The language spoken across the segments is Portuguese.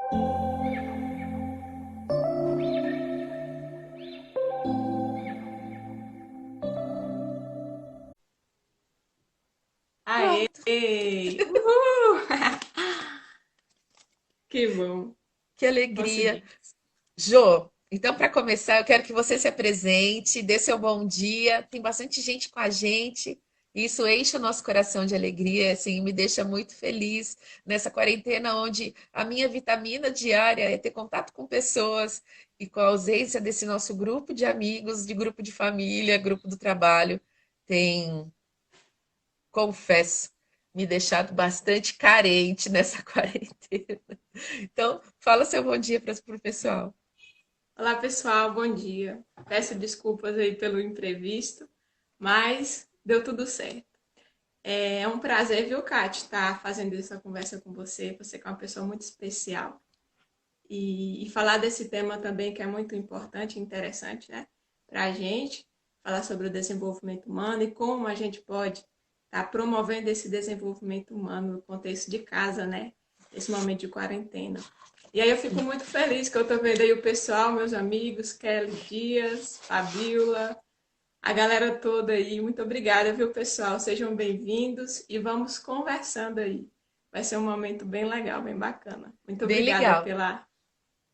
Aê! Pronto. Uhul! Que bom, Que alegria. consegui. Jô, então para começar, eu quero que você se apresente, dê seu bom dia. Tem bastante gente com a gente. Isso enche o nosso coração de alegria, assim, me deixa muito feliz nessa quarentena onde a minha vitamina diária é ter contato com pessoas e com a ausência desse nosso grupo de amigos, de grupo de família, grupo do trabalho, tem, confesso, me deixado bastante carente nessa quarentena. Então, fala seu bom dia para o pessoal. Olá, pessoal, bom dia. Peço desculpas aí pelo imprevisto, mas deu tudo certo. É um prazer, viu, Kate, estar fazendo essa conversa com você. Você que é uma pessoa muito especial. E falar desse tema também que é muito importante e interessante, né, para a gente, falar sobre o desenvolvimento humano e como a gente pode estar promovendo esse desenvolvimento humano no contexto de casa, né, nesse momento de quarentena. E aí eu fico muito feliz que eu estou vendo aí o pessoal, meus amigos, Kelly Dias, Fabiola, a galera toda aí. Muito obrigada, viu, pessoal? Sejam bem-vindos e vamos conversando aí. Vai ser um momento bem legal, bem bacana. Muito Bem obrigada legal. pela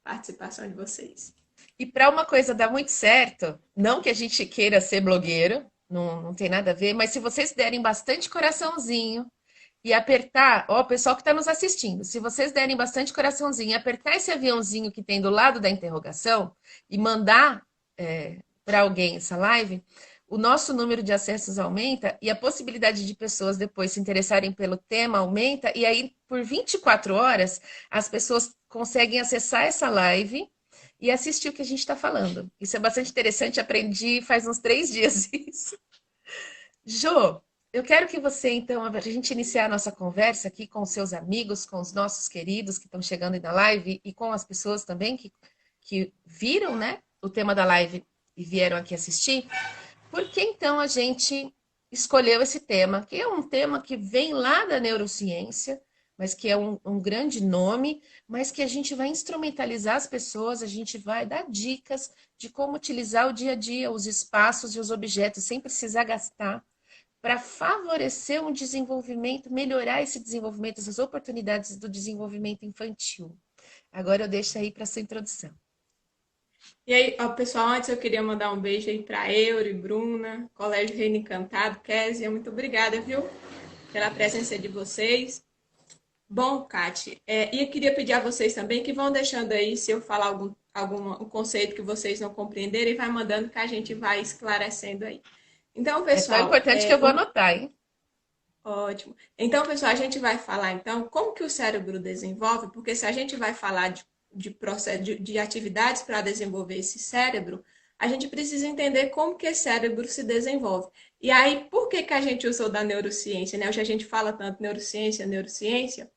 participação de vocês. E para uma coisa dar muito certo, não que a gente queira ser blogueiro, não tem nada a ver, mas se vocês derem bastante coraçãozinho e apertar, ó, o pessoal que está nos assistindo, se vocês derem bastante coraçãozinho e apertar esse aviãozinho que tem do lado da interrogação e mandar para alguém essa live, o nosso número de acessos aumenta e a possibilidade de pessoas depois se interessarem pelo tema aumenta, e aí por 24 horas as pessoas conseguem acessar essa live e assistir o que a gente está falando. Isso é bastante interessante, aprendi faz uns 3 dias isso. Jô, eu quero que você, então, a gente iniciar a nossa conversa aqui com os seus amigos, com os nossos queridos que estão chegando aí na live e com as pessoas também que viram, né, o tema da live e vieram aqui assistir. Por que então a gente escolheu esse tema, que é um tema que vem lá da neurociência, mas que é um grande nome, mas que a gente vai instrumentalizar as pessoas, a gente vai dar dicas de como utilizar o dia a dia, os espaços e os objetos, sem precisar gastar, para favorecer um desenvolvimento, melhorar esse desenvolvimento, essas oportunidades do desenvolvimento infantil. Agora eu deixo aí para sua introdução. E aí, ó, pessoal, antes eu queria mandar um beijo aí para Euri, Bruna, Colégio Reino Encantado, Késia, muito obrigada, viu, pela presença de vocês. Bom, Kate, e eu queria pedir a vocês também que vão deixando aí, se eu falar algum um conceito que vocês não compreenderem, vai mandando que a gente vai esclarecendo aí. Então, É tão pessoal, importante que eu vou anotar, hein? ótimo. Então, pessoal, a gente vai falar então como que o cérebro desenvolve, porque se a gente vai falar de processo de atividades para desenvolver esse cérebro, a gente precisa entender como que esse cérebro se desenvolve. E aí, por que que a gente usou da neurociência, né? Hoje a gente fala tanto neurociência, neurociência,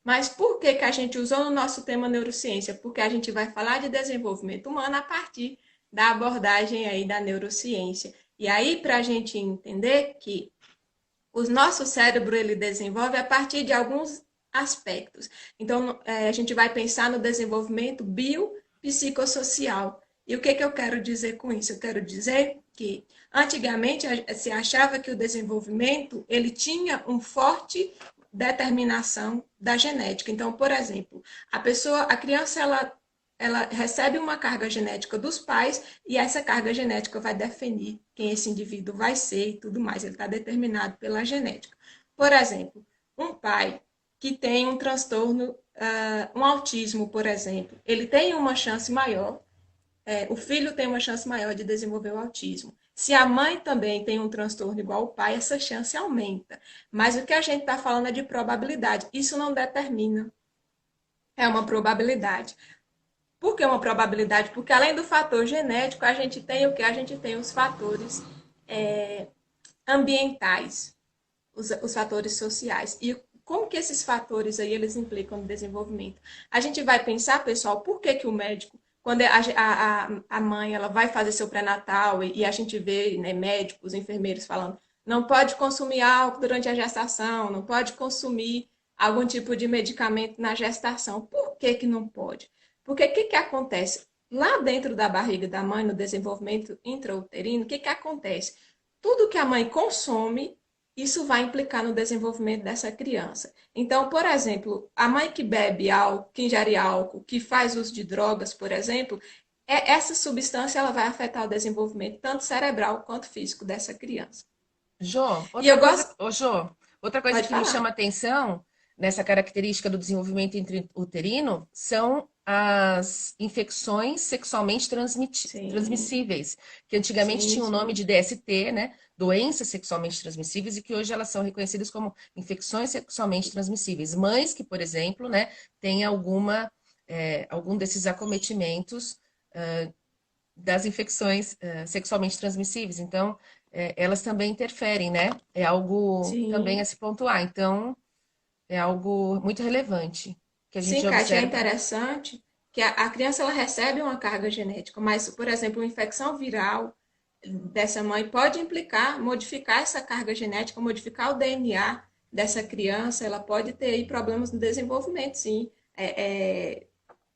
mas por que que a gente usou no nosso tema neurociência? Porque a gente vai falar de desenvolvimento humano a partir da abordagem aí da neurociência. E aí, para a gente entender que o nosso cérebro ele desenvolve a partir de alguns aspectos. Então, a gente vai pensar no desenvolvimento biopsicossocial. E o que, que eu quero dizer com isso? Eu quero dizer que antigamente se achava que o desenvolvimento ele tinha um forte determinação da genética. Então, por exemplo, a criança ela recebe uma carga genética dos pais e essa carga genética vai definir quem esse indivíduo vai ser e tudo mais. Ele está determinado pela genética. Por exemplo, um pai que tem um transtorno, um autismo, por exemplo, ele tem uma chance maior, o filho tem uma chance maior de desenvolver o autismo. Se a mãe também tem um transtorno igual ao pai, essa chance aumenta. Mas o que a gente está falando é de probabilidade. Isso não determina. É uma probabilidade. Por que uma probabilidade? Porque além do fator genético, a gente tem o que? A gente tem os fatores é, ambientais, os fatores sociais. E como que esses fatores aí eles implicam no desenvolvimento? A gente vai pensar, pessoal, por que, que o médico, quando a mãe ela vai fazer seu pré-natal e a gente vê né, médicos, enfermeiros falando, não pode consumir álcool durante a gestação, não pode consumir algum tipo de medicamento na gestação. Por que que não pode? Porque o que que acontece? Lá dentro da barriga da mãe, no desenvolvimento intrauterino, o que que acontece? Tudo que a mãe consome, isso vai implicar no desenvolvimento dessa criança. Então, por exemplo, a mãe que bebe álcool, que ingere álcool, que faz uso de drogas, por exemplo, essa substância ela vai afetar o desenvolvimento tanto cerebral quanto físico dessa criança. Jô, E eu gosto, outra coisa pode que me chama falar. atenção nessa característica do desenvolvimento intrauterino são as infecções sexualmente Sim, transmissíveis, que antigamente sim, tinham o nome sim. de DST, né? Doenças sexualmente transmissíveis, e que hoje elas são reconhecidas como infecções sexualmente transmissíveis. Mães que, por exemplo, né, têm algum desses acometimentos das infecções sexualmente transmissíveis. Então, elas também interferem, né? É algo também a Sim, se pontuar. Então, é algo muito relevante que a sim, gente Kátia, é observa. interessante que a criança ela recebe uma carga genética, mas, por exemplo, uma infecção viral dessa mãe pode implicar, modificar essa carga genética, modificar o DNA dessa criança, ela pode ter aí problemas no desenvolvimento, sim.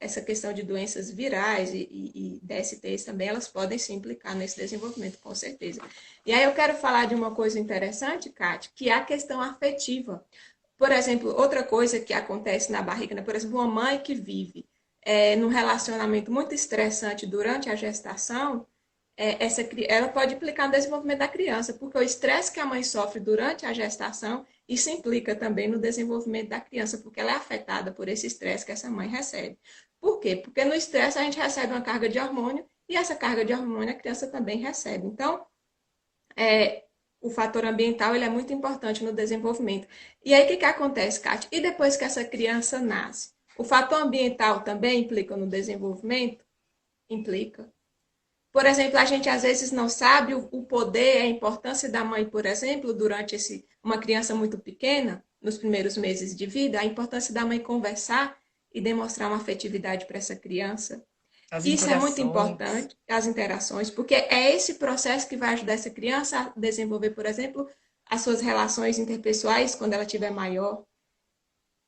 Essa questão de doenças virais e DSTs também, elas podem se implicar nesse desenvolvimento, com certeza. E aí eu quero falar de uma coisa interessante, Kátia, que é a questão afetiva. Por exemplo, outra coisa que acontece na barriga, né? Por exemplo, uma mãe que vive num relacionamento muito estressante durante a gestação, ela pode implicar no desenvolvimento da criança, porque o estresse que a mãe sofre durante a gestação, isso implica também no desenvolvimento da criança, porque ela é afetada por esse estresse que essa mãe recebe. Por quê? Porque no estresse a gente recebe uma carga de hormônio e essa carga de hormônio a criança também recebe. Então, o fator ambiental ele é muito importante no desenvolvimento. E aí, o que, que acontece, Kátia? E depois que essa criança nasce? O fator ambiental também implica no desenvolvimento? Implica. Por exemplo, a gente às vezes não sabe o poder, a importância da mãe, por exemplo, durante uma criança muito pequena, nos primeiros meses de vida, a importância da mãe conversar e demonstrar uma afetividade para essa criança. As Isso é muito interações. importante, as interações, porque é esse processo que vai ajudar essa criança a desenvolver, por exemplo, as suas relações interpessoais quando ela tiver maior.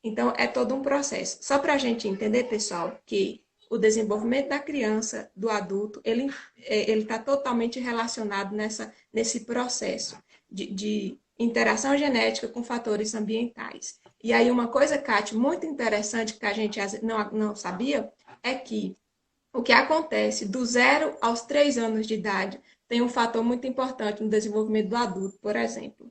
Então, é todo um processo. Só para a gente entender, pessoal, que o desenvolvimento da criança, do adulto, ele está totalmente relacionado nesse processo de interação genética com fatores ambientais. E aí, uma coisa, Kátia, muito interessante que a gente não sabia é que o que acontece do 0 aos 3 anos de idade tem um fator muito importante no desenvolvimento do adulto, por exemplo.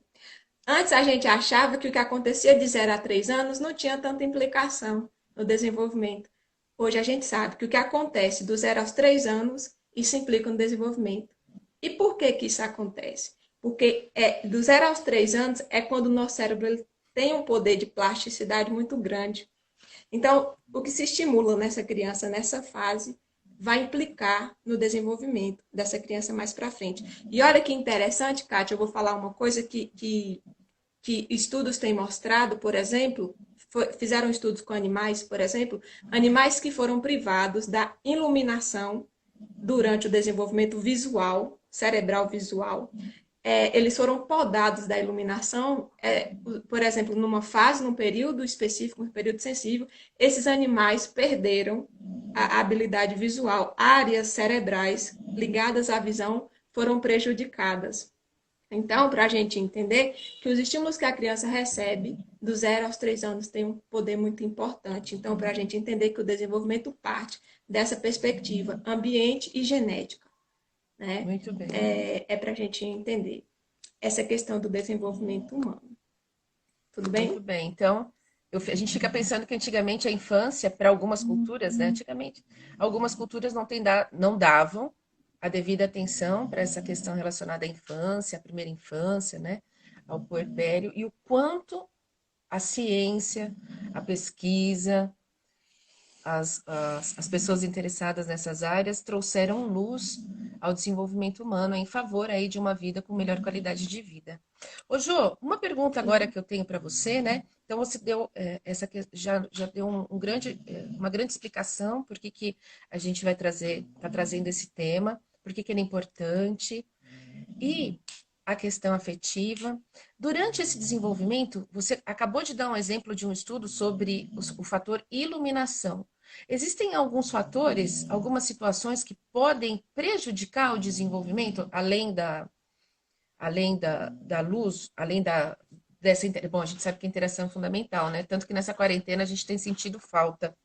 Antes a gente achava que o que acontecia de 0 a 3 anos não tinha tanta implicação no desenvolvimento. Hoje a gente sabe que o que acontece do 0 aos 3 anos, isso implica no desenvolvimento. E por que que isso acontece? Porque do 0 aos 3 anos é quando o nosso cérebro ele tem um poder de plasticidade muito grande. Então, o que se estimula nessa criança nessa fase vai implicar no desenvolvimento dessa criança mais para frente. E olha que interessante, Kátia, eu vou falar uma coisa que estudos têm mostrado, por exemplo, fizeram estudos com animais, por exemplo, animais que foram privados da iluminação durante o desenvolvimento visual, cerebral visual, eles foram podados da iluminação, por exemplo, numa fase, num período específico, um período sensível, esses animais perderam a habilidade visual, áreas cerebrais ligadas à visão foram prejudicadas. Então, para a gente entender que os estímulos que a criança recebe do 0 aos 3 anos têm um poder muito importante. Então, para a gente entender que o desenvolvimento parte dessa perspectiva ambiente e genética, né? Muito bem. É para a gente entender essa questão do desenvolvimento humano. Tudo Muito bem? bem. Então, a gente fica pensando que antigamente a infância, para algumas culturas, né? Antigamente, algumas culturas não davam a devida atenção para essa questão relacionada à infância, à primeira infância, né? Ao puerpério, e o quanto a ciência, a pesquisa, as pessoas interessadas nessas áreas trouxeram luz ao desenvolvimento humano em favor aí de uma vida com melhor qualidade de vida. Ô, Jô, uma pergunta agora Sim. que eu tenho para você, né? Então você deu já deu uma grande explicação por que, que a gente está trazendo esse tema, por que, que ele é importante. E a questão afetiva. Durante esse desenvolvimento, você acabou de dar um exemplo de um estudo sobre o fator iluminação. Existem alguns fatores, algumas situações que podem prejudicar o desenvolvimento, além da luz, bom, a gente sabe que a interação é fundamental, né? Tanto que nessa quarentena a gente tem sentido falta.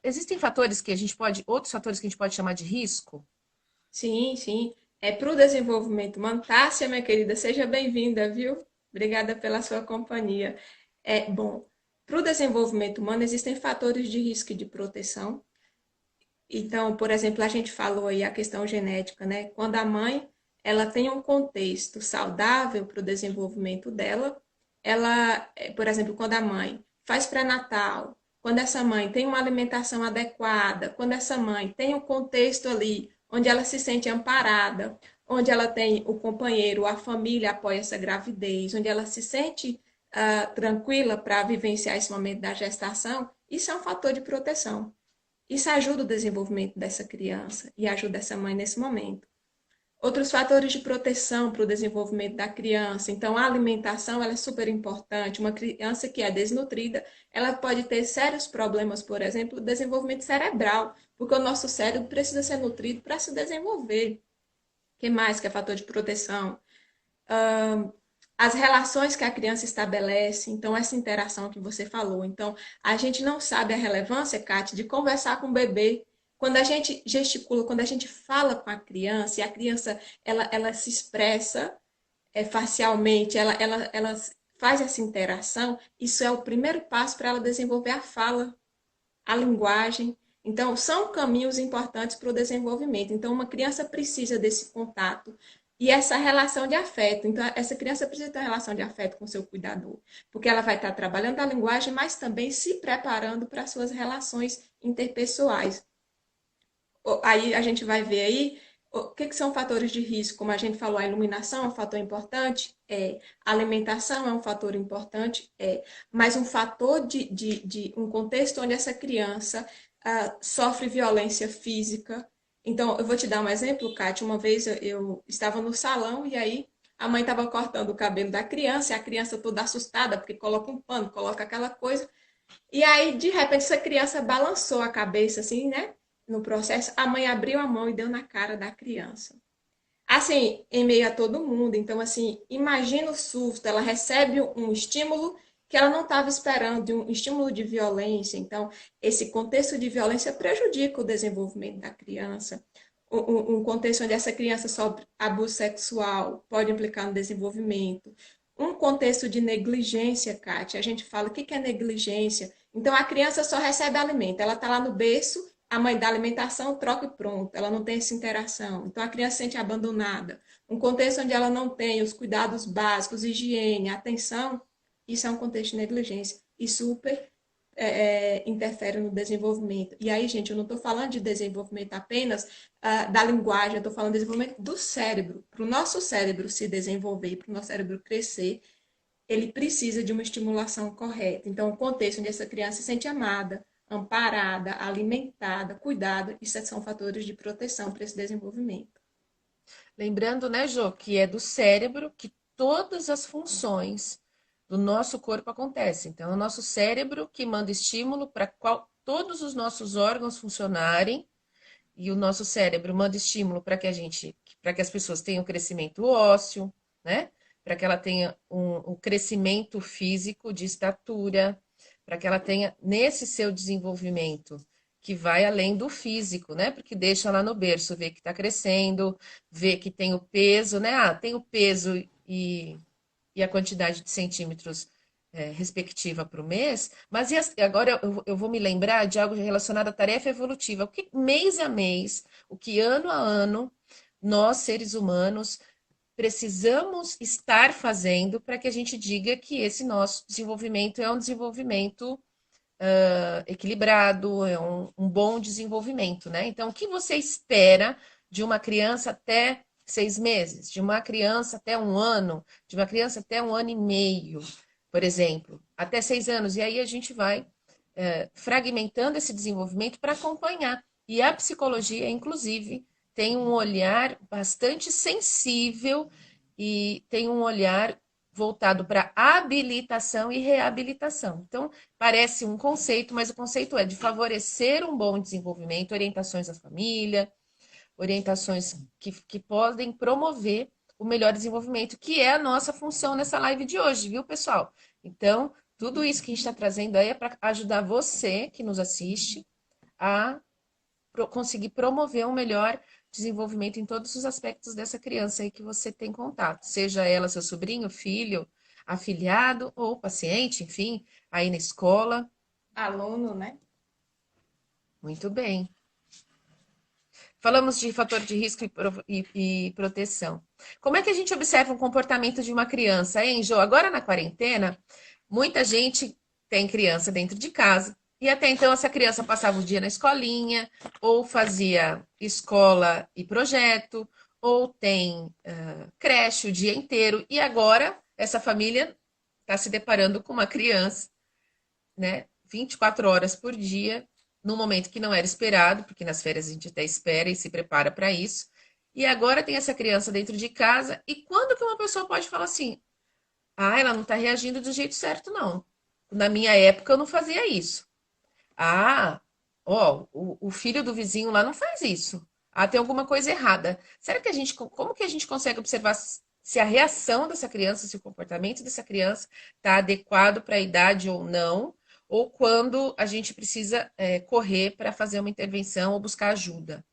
Existem fatores que a gente pode, outros fatores que a gente pode chamar de risco? Sim, sim. É para o desenvolvimento humano. Tássia, minha querida, seja bem-vinda, viu? Obrigada pela sua companhia. Bom, para o desenvolvimento humano existem fatores de risco e de proteção. Então, por exemplo, a gente falou aí a questão genética, né? Quando a mãe ela tem um contexto saudável para o desenvolvimento dela, por exemplo, quando a mãe faz pré-natal, quando essa mãe tem uma alimentação adequada, quando essa mãe tem um contexto ali onde ela se sente amparada, onde ela tem o companheiro, a família apoia essa gravidez, onde ela se sente tranquila para vivenciar esse momento da gestação, isso é um fator de proteção. Isso ajuda o desenvolvimento dessa criança e ajuda essa mãe nesse momento. Outros fatores de proteção para o desenvolvimento da criança. Então, a alimentação ela é super importante. Uma criança que é desnutrida, ela pode ter sérios problemas, por exemplo, do desenvolvimento cerebral, porque o nosso cérebro precisa ser nutrido para se desenvolver. O que mais que é fator de proteção? As relações que a criança estabelece, então essa interação que você falou. Então, a gente não sabe a relevância, Kátia, de conversar com o bebê. Quando a gente gesticula, quando a gente fala com a criança, e a criança ela se expressa facialmente, ela faz essa interação, isso é o primeiro passo para ela desenvolver a fala, a linguagem. Então, são caminhos importantes para o desenvolvimento. Então, uma criança precisa desse contato e essa relação de afeto. Então, essa criança precisa ter uma relação de afeto com seu cuidador, porque ela vai estar trabalhando a linguagem, mas também se preparando para suas relações interpessoais. Aí a gente vai ver aí o que são fatores de risco. Como a gente falou, a iluminação é um fator importante, a alimentação é um fator importante, mas um fator de um contexto onde essa criança sofre violência física. Então, eu vou te dar um exemplo, Kátia. Uma vez eu estava no salão e aí a mãe estava cortando o cabelo da criança e a criança toda assustada, porque coloca um pano, coloca aquela coisa. E aí, de repente, essa criança balançou a cabeça, assim, né? No processo, a mãe abriu a mão e deu na cara da criança. Assim, em meio a todo mundo. Então, assim, imagina o susto. Ela recebe um estímulo que ela não estava esperando, de um estímulo de violência. Então, esse contexto de violência prejudica o desenvolvimento da criança. Um contexto onde essa criança sofre abuso sexual pode implicar no desenvolvimento. Um contexto de negligência, Kátia, a gente fala o que é negligência. Então, a criança só recebe alimento, ela está lá no berço, a mãe dá alimentação, troca e pronto, ela não tem essa interação. Então, a criança se sente abandonada. Um contexto onde ela não tem os cuidados básicos, higiene, atenção, isso é um contexto de negligência e super interfere no desenvolvimento. E aí, gente, eu não estou falando de desenvolvimento apenas da linguagem, eu estou falando de desenvolvimento do cérebro. Para o nosso cérebro se desenvolver, para o nosso cérebro crescer, ele precisa de uma estimulação correta. Então, o contexto onde essa criança se sente amada, amparada, alimentada, cuidada, isso são fatores de proteção para esse desenvolvimento. Lembrando, né, Jô, que é do cérebro que todas as funções do nosso corpo acontecem. Então, é o nosso cérebro que manda estímulo para todos os nossos órgãos funcionarem, e o nosso cérebro manda estímulo para que as pessoas tenham crescimento ósseo, né? Para que ela tenha um crescimento físico de estatura, para que ela tenha nesse seu desenvolvimento que vai além do físico, né? Porque deixa lá no berço, vê que está crescendo, vê que tem o peso, né? Ah, tem o peso e a quantidade de centímetros respectiva para o mês, mas agora eu vou me lembrar de algo relacionado à tarefa evolutiva. O que mês a mês, o que ano a ano, nós, seres humanos, precisamos estar fazendo para que a gente diga que esse nosso desenvolvimento é um desenvolvimento equilibrado, é um bom desenvolvimento, né? Então, o que você espera de uma criança até 6 meses, de uma criança até um ano, de uma criança até um ano e meio, por exemplo, até 6 anos, e aí a gente vai fragmentando esse desenvolvimento para acompanhar. E a psicologia, inclusive, tem um olhar bastante sensível e tem um olhar voltado para habilitação e reabilitação. Então, parece um conceito, mas o conceito é de favorecer um bom desenvolvimento, orientações à família, orientações que podem promover o melhor desenvolvimento, que é a nossa função nessa live de hoje, viu, pessoal? Então, tudo isso que a gente está trazendo aí é para ajudar você que nos assiste a conseguir promover um melhor desenvolvimento em todos os aspectos dessa criança aí que você tem contato, seja ela seu sobrinho, filho, afiliado ou paciente, enfim, aí na escola. Aluno, né? Muito bem. Falamos de fator de risco e proteção. Como é que a gente observa o comportamento de uma criança, hein, Jo? Agora na quarentena, muita gente tem criança dentro de casa. E até então essa criança passava o dia na escolinha, ou fazia escola e projeto, ou tem creche o dia inteiro. E agora essa família está se deparando com uma criança, né, 24 horas por dia, num momento que não era esperado, porque nas férias a gente até espera e se prepara para isso. E agora tem essa criança dentro de casa. E quando que uma pessoa pode falar assim: ah, ela não está reagindo do jeito certo, não. Na minha época eu não fazia isso. Ah, ó, o filho do vizinho lá não faz isso. Ah, tem alguma coisa errada. Será que a gente, como que a gente consegue observar se a reação dessa criança, se o comportamento dessa criança está adequado para a idade ou não? Ou quando a gente precisa correr para fazer uma intervenção ou buscar ajuda?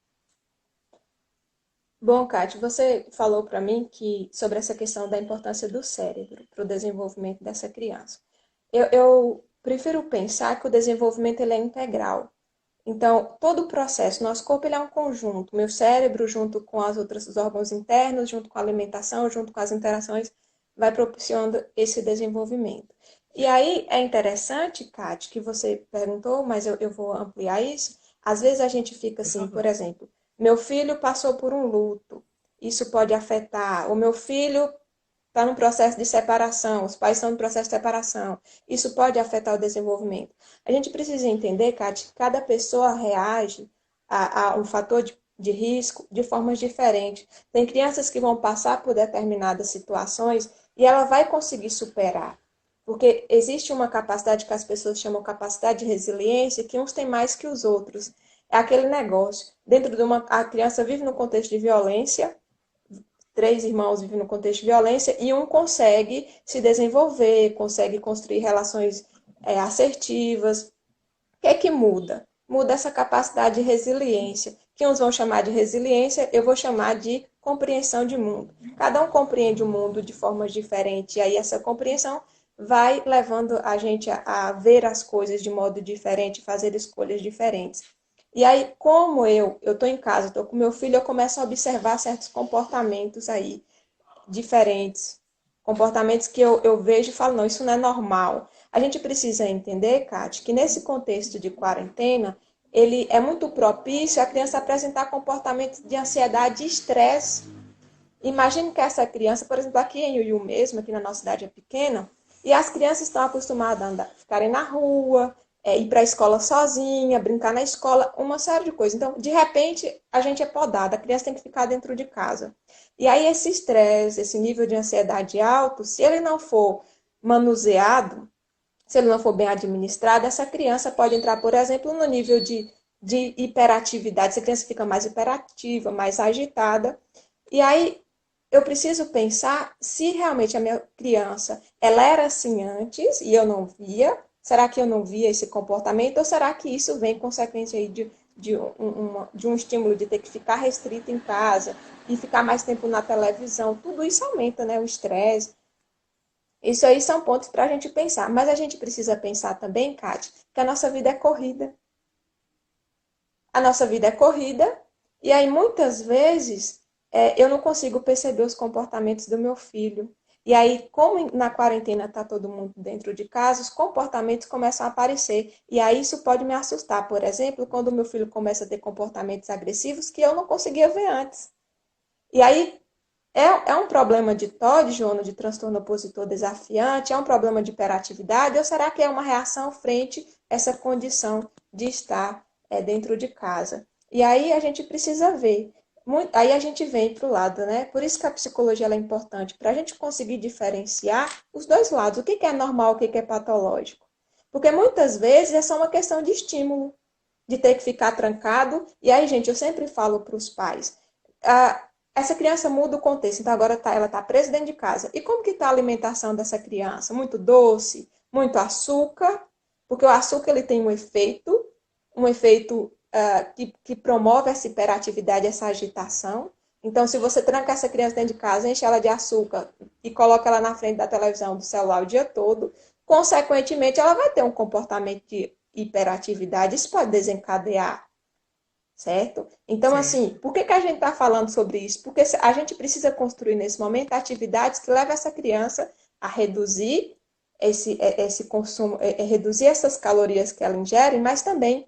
Bom, Kátia, você falou para mim que sobre essa questão da importância do cérebro para o desenvolvimento dessa criança. Eu prefiro pensar que o desenvolvimento ele é integral. Então, todo o processo, nosso corpo ele é um conjunto. Meu cérebro, junto com as outras os órgãos internos, junto com a alimentação, junto com as interações, vai propiciando esse desenvolvimento. E aí é interessante, Kátia, que você perguntou, mas eu vou ampliar isso. Às vezes a gente fica assim, por exemplo, meu filho passou por um luto, isso pode afetar. O meu filho está no processo de separação, os pais estão no processo de separação. Isso pode afetar o desenvolvimento. A gente precisa entender, Kátia, que cada pessoa reage a um fator de risco de formas diferentes. Tem crianças que vão passar por determinadas situações e ela vai conseguir superar. Porque existe uma capacidade que as pessoas chamam capacidade de resiliência, que uns têm mais que os outros. É aquele negócio. Dentro de uma. A criança vive no contexto de violência, três irmãos vivem no contexto de violência e um consegue se desenvolver, consegue construir relações assertivas. O que é que muda? Muda essa capacidade de resiliência, que uns vão chamar de resiliência, eu vou chamar de compreensão de mundo. Cada um compreende o mundo de formas diferentes, e aí essa compreensão vai levando a gente a ver as coisas de modo diferente, fazer escolhas diferentes. E aí, como eu estou em casa, estou com meu filho, eu começo a observar certos comportamentos aí diferentes. Comportamentos que eu vejo e falo, não, isso não é normal. A gente precisa entender, Kate, que nesse contexto de quarentena, ele é muito propício a criança apresentar comportamentos de ansiedade e estresse. Imagine que essa criança, por exemplo, aqui em Iuiú mesmo, aqui na nossa cidade é pequena, e as crianças estão acostumadas a andar, ficarem na rua, ir para a escola sozinha, brincar na escola, uma série de coisas. Então, de repente, a gente é podada, a criança tem que ficar dentro de casa. E aí, esse estresse, esse nível de ansiedade alto, se ele não for manuseado, se ele não for bem administrado, essa criança pode entrar, por exemplo, no nível de hiperatividade. Essa criança fica mais hiperativa, mais agitada. E aí, eu preciso pensar se realmente a minha criança ela era assim antes e eu não via. Será que eu não via esse comportamento? Ou será que isso vem consequência aí de um estímulo de ter que ficar restrito em casa e ficar mais tempo na televisão? Tudo isso aumenta, né, o estresse. Isso aí são pontos para a gente pensar. Mas a gente precisa pensar também, Kátia, que a nossa vida é corrida. A nossa vida é corrida e aí muitas vezes eu não consigo perceber os comportamentos do meu filho. E aí, como na quarentena está todo mundo dentro de casa, os comportamentos começam a aparecer. E aí isso pode me assustar. Por exemplo, quando o meu filho começa a ter comportamentos agressivos que eu não conseguia ver antes. E aí é um problema de TOD, Joana, de transtorno opositor desafiante? É um problema de hiperatividade? Ou será que é uma reação frente a essa condição de estar dentro de casa? E aí a gente precisa ver. Aí a gente vem para o lado, né? Por isso que a psicologia ela é importante, para a gente conseguir diferenciar os dois lados, o que que é normal, o que que é patológico. Porque muitas vezes é só uma questão de estímulo, de ter que ficar trancado. E aí, gente, eu sempre falo para os pais, essa criança muda o contexto, então agora ela está presa dentro de casa. E como que está a alimentação dessa criança? Muito doce, muito açúcar, porque o açúcar ele tem um efeito que promove essa hiperatividade, essa agitação. Então, se você tranca essa criança dentro de casa, enche ela de açúcar e coloca ela na frente da televisão, do celular o dia todo, consequentemente, ela vai ter um comportamento de hiperatividade. Isso pode desencadear, certo? Então, assim, Certo. por que a gente está falando sobre isso? Porque a gente precisa construir nesse momento atividades que levem essa criança a reduzir esse consumo, reduzir essas calorias que ela ingere, mas também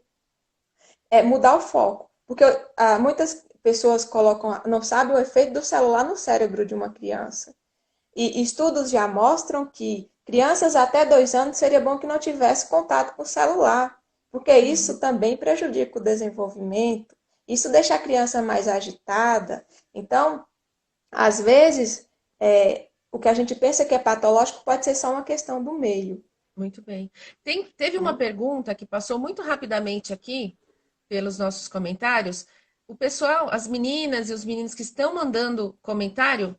mudar o foco. Porque muitas pessoas colocam, não sabem o efeito do celular no cérebro de uma criança. E estudos já mostram que crianças até 2 anos seria bom que não tivesse contato com o celular, porque isso Uhum. também prejudica o desenvolvimento, isso deixa a criança mais agitada. Então, às vezes, o que a gente pensa que é patológico pode ser só uma questão do meio. Muito bem. Teve uma Né? pergunta que passou muito rapidamente aqui pelos nossos comentários. O pessoal, as meninas e os meninos que estão mandando comentário,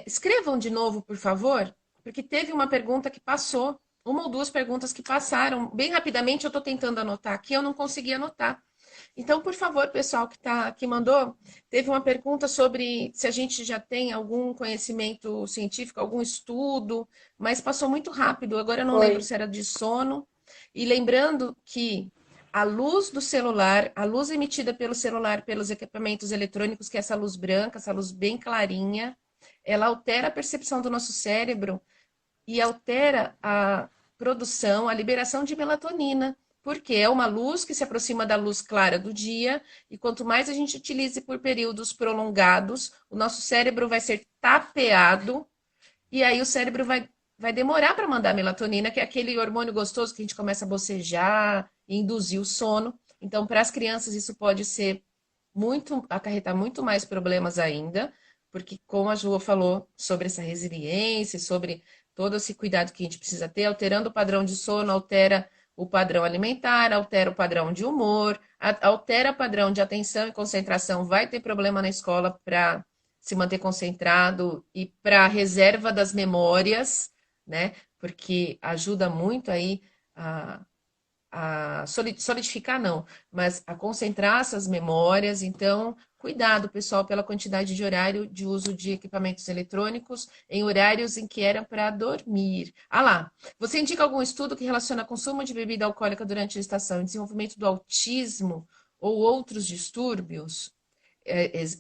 escrevam de novo, por favor, porque teve uma pergunta que passou, uma ou duas perguntas que passaram bem rapidamente. Eu estou tentando anotar aqui, eu não consegui anotar. Então, por favor, pessoal que mandou, teve uma pergunta sobre se a gente já tem algum conhecimento científico, algum estudo, mas passou muito rápido. Agora eu não lembro Foi. se era de sono. E lembrando que a luz do celular, a luz emitida pelo celular, pelos equipamentos eletrônicos, que é essa luz branca, essa luz bem clarinha, ela altera a percepção do nosso cérebro e altera a produção, a liberação de melatonina, porque é uma luz que se aproxima da luz clara do dia, e quanto mais a gente utilize por períodos prolongados, o nosso cérebro vai ser tapeado, e aí o cérebro vai demorar para mandar melatonina, que é aquele hormônio gostoso que a gente começa a bocejar e induzir o sono. Então, para as crianças, isso pode ser acarretar muito mais problemas ainda, porque, como a Ju falou, sobre essa resiliência, sobre todo esse cuidado que a gente precisa ter, alterando o padrão de sono, altera o padrão alimentar, altera o padrão de humor, altera o padrão de atenção e concentração, vai ter problema na escola para se manter concentrado e para a reserva das memórias, né? Porque ajuda muito aí a, a solidificar, não, mas a concentrar essas memórias. Então, cuidado, pessoal, pela quantidade de horário de uso de equipamentos eletrônicos em horários em que era para dormir. Ah lá, você indica algum estudo que relaciona consumo de bebida alcoólica durante a gestação e desenvolvimento do autismo ou outros distúrbios?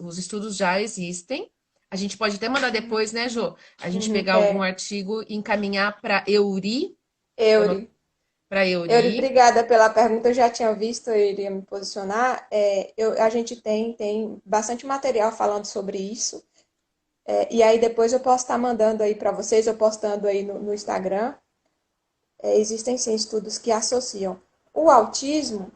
Os estudos já existem. A gente pode até mandar depois, né, Jô? A gente Uhum, pegar algum artigo e encaminhar para EURI, Eury. para Eury, EURI. obrigada pela pergunta. Eu já tinha visto, eu iria me posicionar. A gente tem bastante material falando sobre isso. E aí depois eu posso estar mandando aí para vocês, eu postando aí no Instagram. Existem sim estudos que associam o autismo,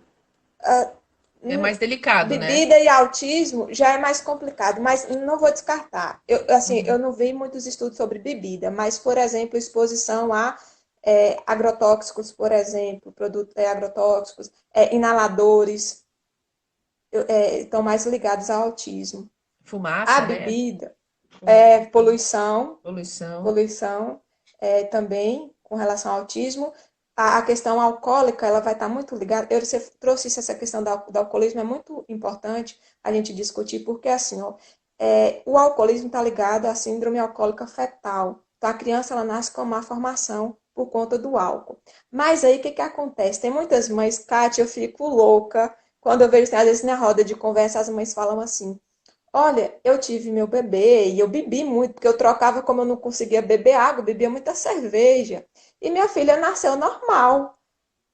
É hum, mais delicado, né? bebida e autismo já é mais complicado, mas não vou descartar. Eu Uhum. não vi muitos estudos sobre bebida, mas, por exemplo, exposição a agrotóxicos, por exemplo, produtos agrotóxicos, inaladores, estão mais ligados ao autismo. A Fumaça, né? bebida, Fumaça, poluição, poluição. poluição também com relação ao autismo. A questão alcoólica, ela vai estar muito ligada. Você trouxe essa questão do alcoolismo, é muito importante a gente discutir, porque assim, ó, o alcoolismo está ligado à síndrome alcoólica fetal. Então, a criança ela nasce com má formação por conta do álcool. Mas aí, o que, que acontece? Tem muitas mães, Kátia, eu fico louca quando eu vejo, assim, às vezes na roda de conversa, as mães falam assim, olha, eu tive meu bebê e eu bebi muito, porque eu trocava como eu não conseguia beber água, eu bebia muita cerveja. E minha filha nasceu normal.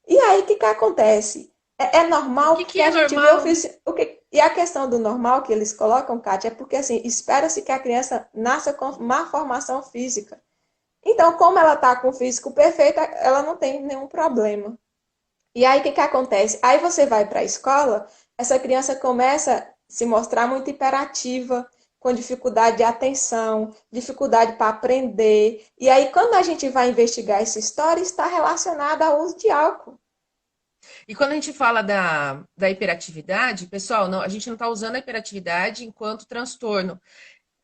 E aí, o que que acontece? É O normal que porque é a gente vê normal? o que. E a questão do normal que eles colocam, Kátia, é porque assim, espera-se que a criança nasça com má formação física. Então, como ela está com o físico perfeito, ela não tem nenhum problema. E aí, o que que acontece? Aí você vai para a escola, essa criança começa se mostrar muito hiperativa, com dificuldade de atenção, dificuldade para aprender. E aí, quando a gente vai investigar essa história, está relacionada ao uso de álcool. E quando a gente fala da hiperatividade, pessoal, não, a gente não está usando a hiperatividade enquanto transtorno.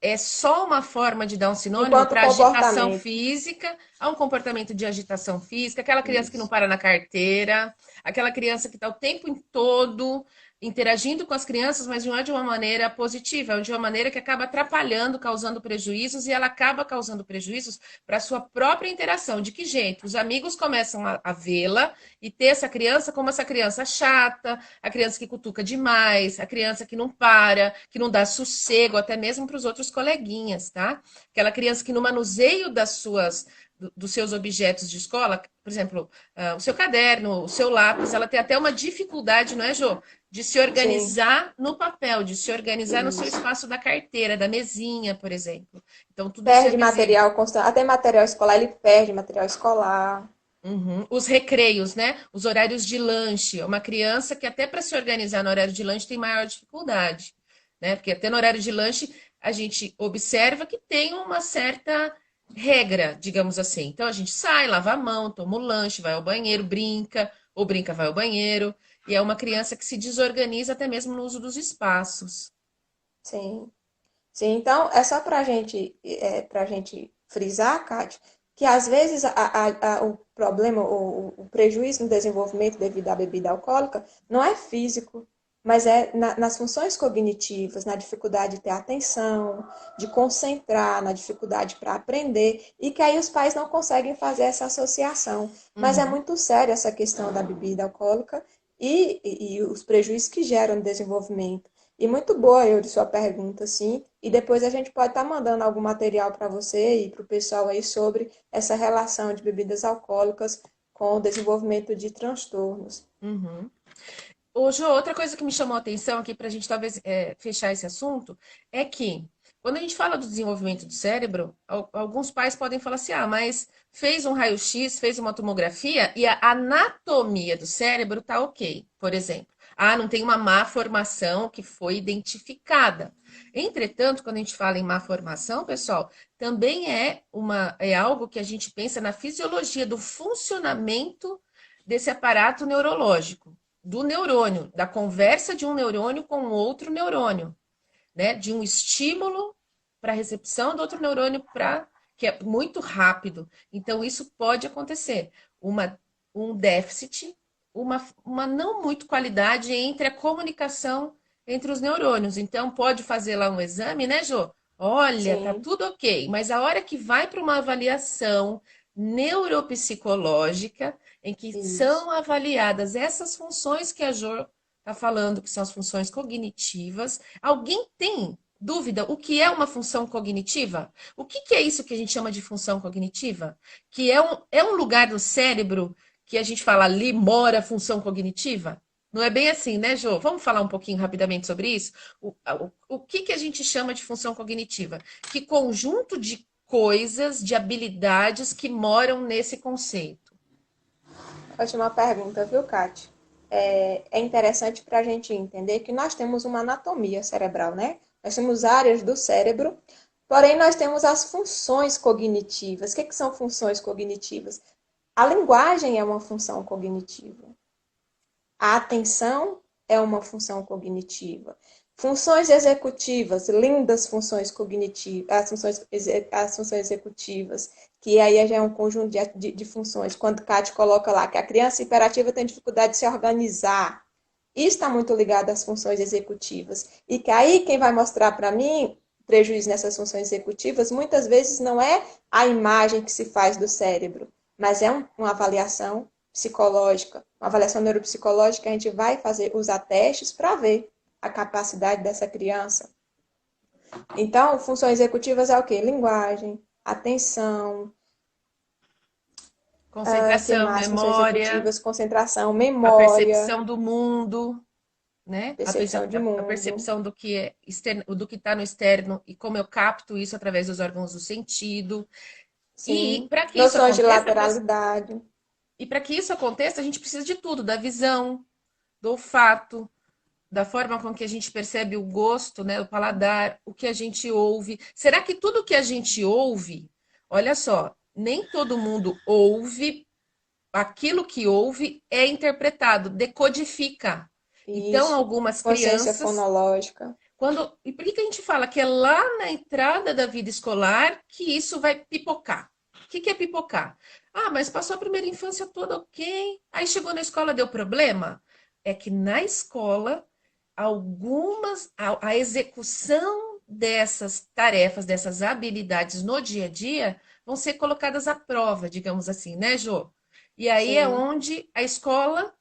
É só uma forma de dar um sinônimo Enquanto para agitação comportamento. física, a um comportamento de agitação física, aquela criança que não Isso. para na carteira, aquela criança que está o tempo todo interagindo com as crianças, mas não é de uma maneira positiva, é de uma maneira que acaba atrapalhando, causando prejuízos, e ela acaba causando prejuízos para a sua própria interação. De que jeito? Os amigos começam a vê-la e ter essa criança como essa criança chata, a criança que cutuca demais, a criança que não para, que não dá sossego, até mesmo para os outros coleguinhas, tá? Aquela criança que no manuseio dos seus objetos de escola, por exemplo, o seu caderno, o seu lápis, ela tem até uma dificuldade, não é, Jô? De se Sim, organizar no papel, de se organizar no seu isso. espaço da carteira, da mesinha, por exemplo. Então, tudo isso é Perde visível. material constante. Até material escolar, ele perde material escolar. Uhum. Os recreios, né? Os horários de lanche. Uma criança que até para se organizar no horário de lanche tem maior dificuldade, né? Porque até no horário de lanche a gente observa que tem uma certa regra, digamos assim. Então a gente sai, lava a mão, toma o lanche, vai ao banheiro, brinca, ou brinca, vai ao banheiro. E é uma criança que se desorganiza até mesmo no uso dos espaços. Sim. Sim, então é só para gente frisar, Kátia, que às vezes o problema, o prejuízo no desenvolvimento devido à bebida alcoólica não é físico, mas é nas funções cognitivas, na dificuldade de ter atenção, de concentrar, na dificuldade para aprender, e que aí os pais não conseguem fazer essa associação. Mas é Uhum. muito séria essa questão da bebida alcoólica e os prejuízos que geram no desenvolvimento. E muito boa, eu de sua pergunta, sim. E depois a gente pode estar mandando algum material para você e para o pessoal aí sobre essa relação de bebidas alcoólicas com o desenvolvimento de transtornos. Uhum. Ô, Jô, outra coisa que me chamou a atenção aqui para a gente talvez fechar esse assunto é que quando a gente fala do desenvolvimento do cérebro, alguns pais podem falar assim: ah, mas fez um raio-x, fez uma tomografia e a anatomia do cérebro tá ok, por exemplo. Ah, não tem uma má formação que foi identificada. Entretanto, quando a gente fala em má formação, pessoal, também é algo que a gente pensa na fisiologia do funcionamento desse aparato neurológico do neurônio, da conversa de um neurônio com outro neurônio, né? De um estímulo para recepção do outro neurônio para que é muito rápido. Então isso pode acontecer, uma um déficit, uma não muito qualidade entre a comunicação entre os neurônios. Então pode fazer lá um exame, né, Jô? Olha, tá Sim, tudo ok, mas a hora que vai para uma avaliação neuropsicológica, em que isso. são avaliadas essas funções que a Jo está falando, que são as funções cognitivas. Alguém tem dúvida o que é uma função cognitiva? O que é isso que a gente chama de função cognitiva? Que é um lugar do cérebro que a gente fala ali mora a função cognitiva? Não é bem assim, né, Jo? Vamos falar um pouquinho rapidamente sobre isso? O que a gente chama de função cognitiva? Que conjunto de coisas, de habilidades que moram nesse conceito. Ótima pergunta, viu, Kátia? É interessante para a gente entender que nós temos uma anatomia cerebral, né? Nós temos áreas do cérebro, porém nós temos as funções cognitivas. O que são funções cognitivas? A linguagem é uma função cognitiva. A atenção é uma função cognitiva. Funções executivas, lindas funções cognitivas, as funções executivas, que aí já é um conjunto de funções. Quando Kate coloca lá que a criança hiperativa tem dificuldade de se organizar, isso está muito ligado às funções executivas. E que aí quem vai mostrar para mim prejuízo nessas funções executivas, muitas vezes não é a imagem que se faz do cérebro, mas é uma avaliação psicológica, uma avaliação neuropsicológica, a gente vai usar testes para ver a capacidade dessa criança. Então, funções executivas é o quê? Linguagem, atenção, que Concentração, mais? Funções memória, executivas, concentração, a memória, percepção do mundo, né? A, percepção de a mundo. percepção do que é externo, do que está no externo e como eu capto isso através dos órgãos do sentido. E Sim. para que isso Noções de aconteça, lateralidade. a gente precisa de tudo, da visão, do olfato, da forma com que a gente percebe o gosto, né, o paladar, o que a gente ouve. Será que tudo que a gente ouve, olha só, nem todo mundo ouve, aquilo que ouve é interpretado, decodifica. Então, Isso. algumas Consciência crianças, fonológica. e por que que a gente fala que é lá na entrada da vida escolar que isso vai pipocar? O que que é pipocar? Ah, mas passou a primeira infância toda ok, aí chegou na escola, deu problema? É que na escola, a execução dessas tarefas, dessas habilidades no dia a dia, vão ser colocadas à prova, digamos assim, né, Jô? E aí é Sim. onde a escola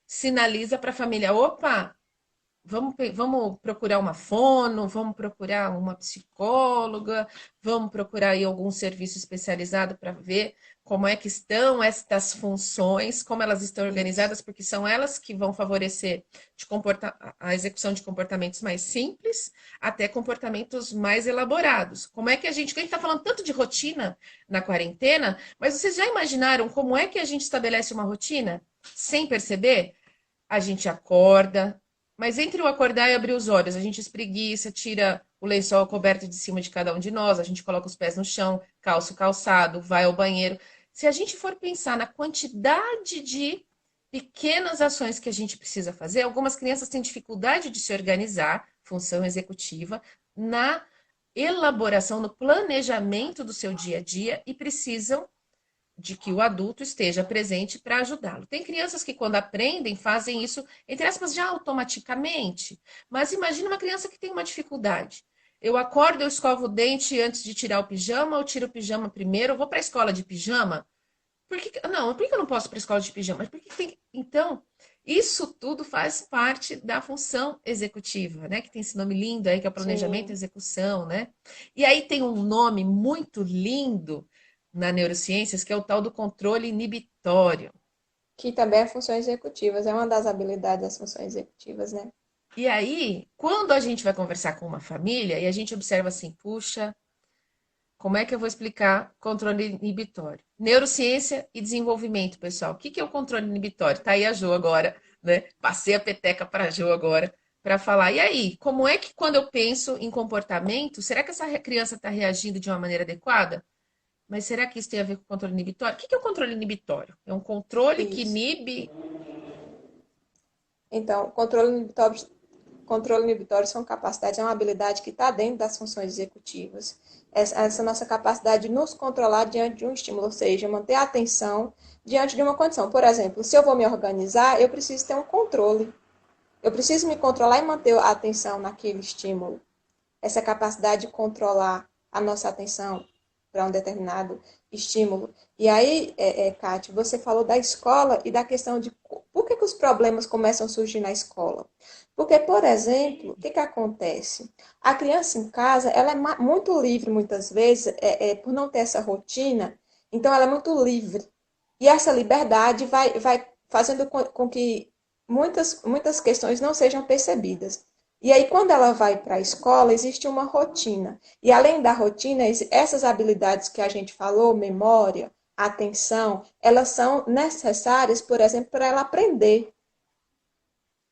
sinaliza para a família: opa, vamos procurar uma fono, vamos procurar uma psicóloga, vamos procurar aí algum serviço especializado para ver como é que estão estas funções, como elas estão Isso. organizadas, porque são elas que vão favorecer a execução de comportamentos mais simples até comportamentos mais elaborados. Como é que a gente está falando tanto de rotina na quarentena, mas vocês já imaginaram como é que a gente estabelece uma rotina sem perceber? A gente acorda, mas entre o acordar e abrir os olhos, a gente espreguiça, tira o lençol coberto de cima de cada um de nós, a gente coloca os pés no chão, calça o calçado, vai ao banheiro. Se a gente for pensar na quantidade de pequenas ações que a gente precisa fazer, algumas crianças têm dificuldade de se organizar, função executiva, na elaboração, no planejamento do seu dia a dia e precisam de que o adulto esteja presente para ajudá-lo. Tem crianças que, quando aprendem, fazem isso, entre aspas, já automaticamente. Mas imagina uma criança que tem uma dificuldade. Eu acordo, eu escovo o dente antes de tirar o pijama, ou tiro o pijama primeiro, eu vou para a escola de pijama. Não, por que eu não posso ir para a escola de pijama? Então, isso tudo faz parte da função executiva, né? Que tem esse nome lindo aí, que é o planejamento e Sim. execução, né? E aí tem um nome muito lindo na neurociências, que é o tal do controle inibitório. Que também é funções executivas. É uma das habilidades das funções executivas, né? E aí, quando a gente vai conversar com uma família e a gente observa assim, puxa, como é que eu vou explicar controle inibitório? Neurociência e desenvolvimento, pessoal. O que que é o controle inibitório? Tá aí a Jo agora, né? Passei a peteca para a Jo agora para falar. E aí, como é que quando eu penso em comportamento, será que essa criança está reagindo de uma maneira adequada? Mas será que isso tem a ver com controle inibitório? O que que é o controle inibitório? É um controle que Isso. inibe. Então, controle inibitório são capacidades, é uma habilidade que está dentro das funções executivas. Essa nossa capacidade de nos controlar diante de um estímulo, ou seja, manter a atenção diante de uma condição. Por exemplo, se eu vou me organizar, eu preciso ter um controle. Eu preciso me controlar e manter a atenção naquele estímulo. Essa capacidade de controlar a nossa atenção para um determinado estímulo. E aí, Kátia, você falou da escola e da questão de por que os problemas começam a surgir na escola. Porque, por exemplo, o que acontece? A criança em casa, ela é muito livre, muitas vezes, por não ter essa rotina, então ela é muito livre. E essa liberdade vai fazendo com que muitas questões não sejam percebidas. E aí, quando ela vai para a escola, existe uma rotina. E além da rotina, essas habilidades que a gente falou, memória, atenção, elas são necessárias, por exemplo, para ela aprender.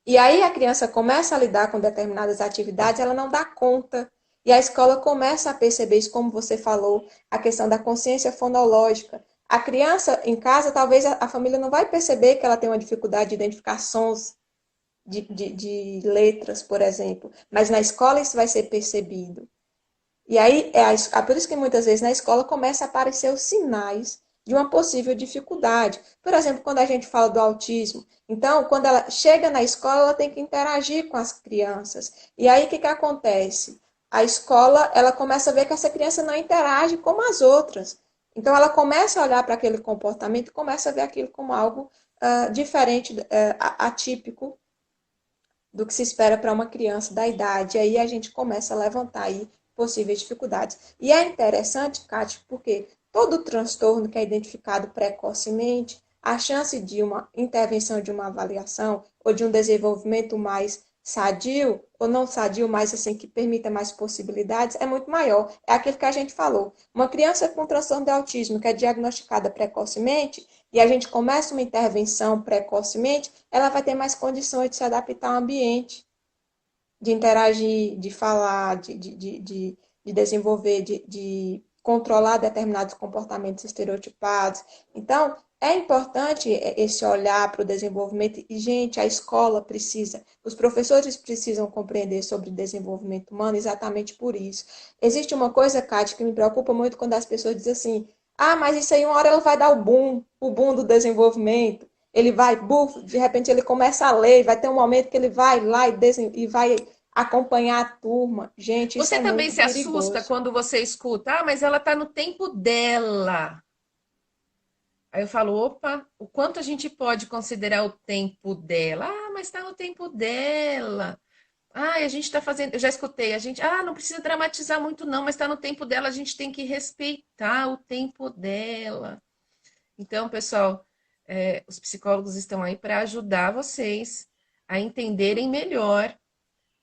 E aí a criança começa a lidar com determinadas atividades, ela não dá conta. E a escola começa a perceber isso, como você falou, a questão da consciência fonológica. A criança em casa, talvez a família não vai perceber que ela tem uma dificuldade de identificar sons de letras, por exemplo. Mas na escola isso vai ser percebido. E aí, por isso que muitas vezes na escola começa a aparecer os sinais de uma possível dificuldade. Por exemplo, quando a gente fala do autismo. Então, quando ela chega na escola, ela tem que interagir com as crianças. E aí, o que acontece? A escola, ela começa a ver que essa criança não interage como as outras. Então, ela começa a olhar para aquele comportamento e começa a ver aquilo como algo diferente, atípico do que se espera para uma criança da idade. Aí a gente começa a levantar aí possíveis dificuldades. E é interessante, Kátia, porque todo transtorno que é identificado precocemente, a chance de uma intervenção, de uma avaliação ou de um desenvolvimento mais sadio, ou não sadio, mas assim, que permita mais possibilidades, é muito maior. É aquilo que a gente falou. Uma criança com transtorno de autismo que é diagnosticada precocemente, e a gente começa uma intervenção precocemente, ela vai ter mais condições de se adaptar ao ambiente. de interagir, de falar, de desenvolver, de controlar determinados comportamentos estereotipados. Então, é importante esse olhar para o desenvolvimento e, gente, a escola precisa, os professores precisam compreender sobre desenvolvimento humano exatamente por isso. Existe uma coisa, Kátia, que me preocupa muito quando as pessoas dizem assim, ah, mas isso aí uma hora ela vai dar o boom do desenvolvimento. Ele vai, buf, de repente ele começa a ler, vai ter um momento que ele vai lá e vai acompanhar a turma. Gente, isso Você é também muito se assusta perigoso. quando você escuta, ah, mas ela está no tempo dela. Aí eu falo, opa, o quanto a gente pode considerar o tempo dela? Ah, mas está no tempo dela. Ah, a gente está fazendo. Eu já escutei, a gente. Ah, não precisa dramatizar muito, não, mas está no tempo dela, a gente tem que respeitar o tempo dela. Então, pessoal, os psicólogos estão aí para ajudar vocês a entenderem melhor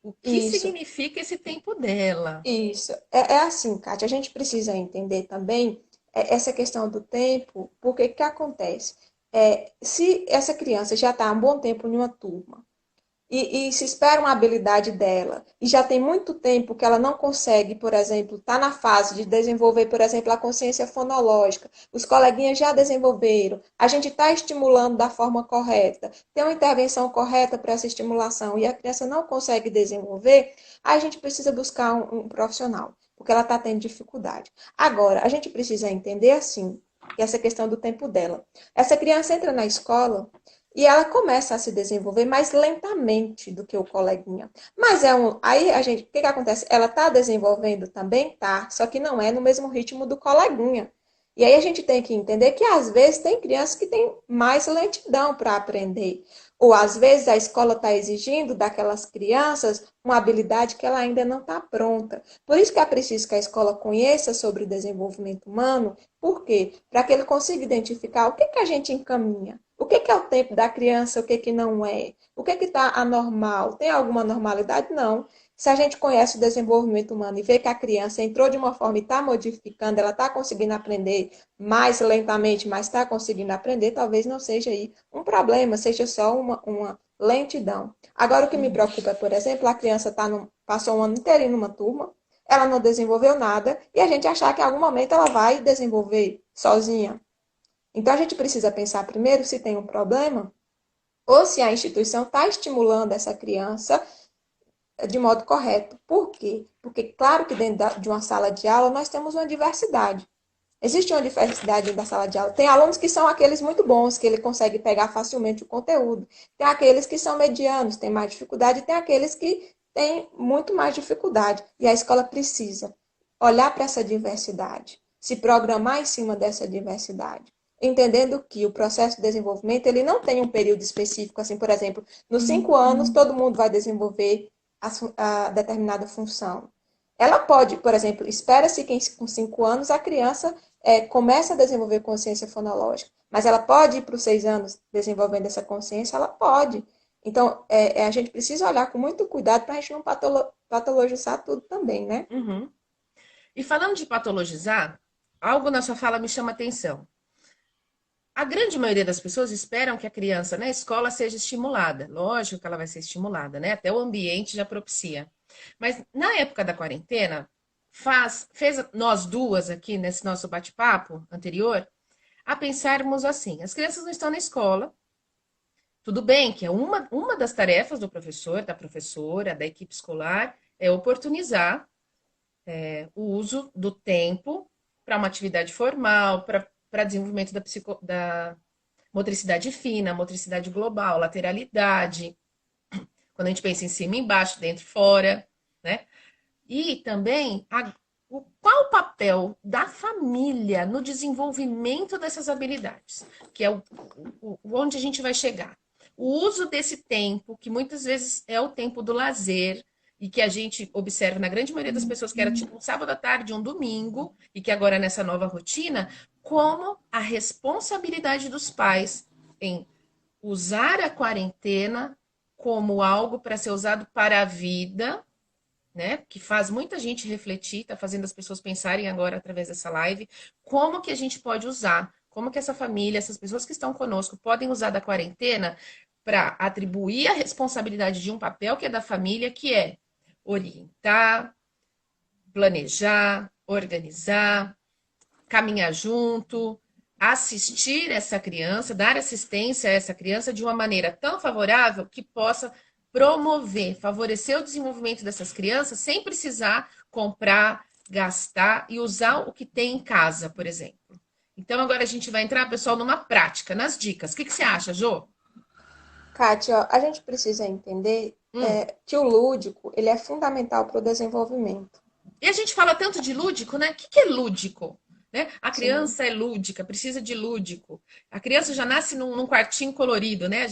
o que Isso, significa esse tempo dela. isso. É assim, Kátia, a gente precisa entender também essa questão do tempo, porque que acontece? Se essa criança já está há um bom tempo em uma turma, e se espera uma habilidade dela, e já tem muito tempo que ela não consegue, por exemplo, está na fase de desenvolver, por exemplo, a consciência fonológica, os coleguinhas já desenvolveram, a gente está estimulando da forma correta, tem uma intervenção correta para essa estimulação, e a criança não consegue desenvolver, aí a gente precisa buscar um profissional, porque ela está tendo dificuldade. Agora, a gente precisa entender assim, que essa questão do tempo dela. Essa criança entra na escola, e ela começa a se desenvolver mais lentamente do que o coleguinha. Mas aí a gente, o que que acontece? Ela está desenvolvendo também, tá? Só que não é no mesmo ritmo do coleguinha. E aí a gente tem que entender que às vezes tem crianças que têm mais lentidão para aprender. Ou às vezes a escola está exigindo daquelas crianças uma habilidade que ela ainda não está pronta. Por isso que é preciso que a escola conheça sobre o desenvolvimento humano. Por quê? Para que ele consiga identificar o que que a gente encaminha. O que que é o tempo da criança, o que que não é? O que que está anormal? Tem alguma normalidade? Não. Se a gente conhece o desenvolvimento humano e vê que a criança entrou de uma forma e está modificando, ela está conseguindo aprender mais lentamente, mas está conseguindo aprender, talvez não seja aí um problema, seja só uma lentidão. Agora, o que me Uhum. preocupa é, por exemplo, a criança passou um ano inteiro numa turma, ela não desenvolveu nada, e a gente achar que em algum momento ela vai desenvolver sozinha. Então, a gente precisa pensar primeiro se tem um problema ou se a instituição está estimulando essa criança de modo correto. Por quê? Porque, claro que dentro de uma sala de aula nós temos uma diversidade. Existe uma diversidade dentro da sala de aula. Tem alunos que são aqueles muito bons, que ele consegue pegar facilmente o conteúdo. Tem aqueles que são medianos, têm mais dificuldade, e tem aqueles que têm muito mais dificuldade. E a escola precisa olhar para essa diversidade, se programar em cima dessa diversidade, entendendo que o processo de desenvolvimento ele não tem um período específico, assim, por exemplo, nos 5 anos todo mundo vai desenvolver a determinada função. Ela pode, por exemplo, espera-se que com 5 anos a criança começa a desenvolver consciência fonológica, mas ela pode ir para os 6 anos desenvolvendo essa consciência, ela pode. Então, a gente precisa olhar com muito cuidado para a gente não patologizar tudo também, né? Uhum. E falando de patologizar, algo na sua fala me chama atenção. A grande maioria das pessoas esperam que a criança na escola seja estimulada. Lógico que ela vai ser estimulada, né? Até o ambiente já propicia. Mas na época da quarentena, fez nós duas aqui nesse nosso bate-papo anterior a pensarmos assim: as crianças não estão na escola. Tudo bem que é uma das tarefas do professor, da professora, da equipe escolar, é oportunizar o uso do tempo para uma atividade formal, para desenvolvimento da motricidade fina, motricidade global, lateralidade, quando a gente pensa em cima, embaixo, dentro, fora, né? E também qual o papel da família no desenvolvimento dessas habilidades, que é onde a gente vai chegar. O uso desse tempo, que muitas vezes é o tempo do lazer, e que a gente observa na grande maioria das pessoas que era tipo um sábado à tarde, um domingo, e que agora é nessa nova rotina, como a responsabilidade dos pais em usar a quarentena como algo para ser usado para a vida, né? Que faz muita gente refletir, está fazendo as pessoas pensarem agora através dessa live, como que a gente pode usar, como que essa família, essas pessoas que estão conosco podem usar da quarentena para atribuir a responsabilidade de um papel que é da família, que é orientar, planejar, organizar, caminhar junto, assistir essa criança, dar assistência a essa criança de uma maneira tão favorável que possa promover, favorecer o desenvolvimento dessas crianças sem precisar comprar, gastar e usar o que tem em casa, por exemplo. Então agora a gente vai entrar, pessoal, numa prática, nas dicas. O que você acha, Jô? Kátia, a gente precisa entender Hum. que o lúdico ele é fundamental para o desenvolvimento. E a gente fala tanto de lúdico, né? O que é lúdico? Né? A Sim, criança é lúdica, precisa de lúdico. A criança já nasce num quartinho colorido, né?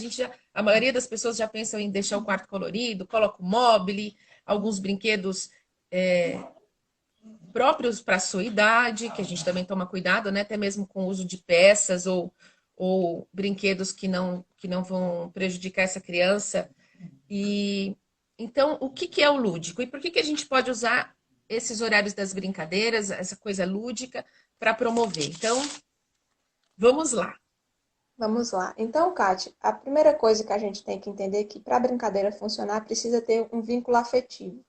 A maioria das pessoas já pensam em deixar o quarto colorido, coloca o mobile, alguns brinquedos próprios para a sua idade, que a gente também toma cuidado, né? Até mesmo com o uso de peças ou brinquedos que não vão prejudicar essa criança. E então, o que é o lúdico? E por que a gente pode usar esses horários das brincadeiras, essa coisa lúdica, para promover? Então, vamos lá. vamos lá. Então, Kátia, a primeira coisa que a gente tem que entender é que para a brincadeira funcionar precisa ter um vínculo afetivo.